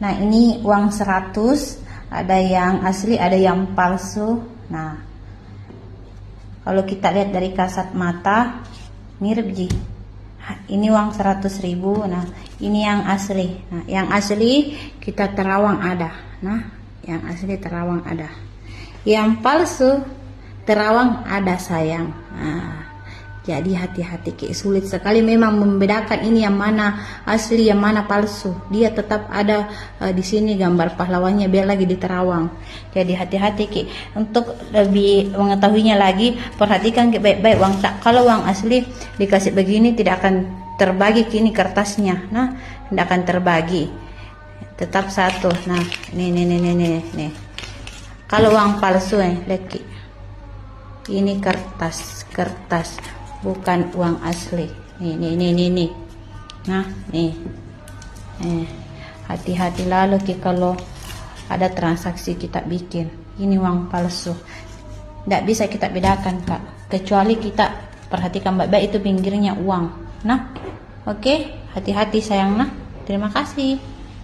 Nah, ini uang 100, ada yang asli, ada yang palsu. Nah, kalau kita lihat dari kasat mata mirip ji. Ini uang 100.000. Nah, ini yang asli. Nah, yang asli kita terawang ada. Nah, yang asli terawang ada. Yang palsu terawang ada sayang. Nah, jadi hati-hati, sulit sekali memang membedakan ini yang mana asli, yang mana palsu. Dia tetap ada di sini gambar pahlawannya, biar lagi di terawang. Jadi hati-hati Ki. Untuk lebih mengetahuinya lagi, perhatikan Ki baik-baik uang tak. Kalau uang asli dikasih begini tidak akan terbagi kini kertasnya. Nah, tidak akan terbagi. Tetap satu. Nah, nih. Kalau uang palsu lihat Ki. Ini kertas, bukan uang asli. Nih. Nah, nih. Hati-hati lalu Ki kalau ada transaksi kita bikin. Ini uang palsu. Tidak bisa kita bedakan Kak. Kecuali kita perhatikan baik-baik itu pinggirnya uang. Nah, oke, hati-hati sayang. Nah, terima kasih.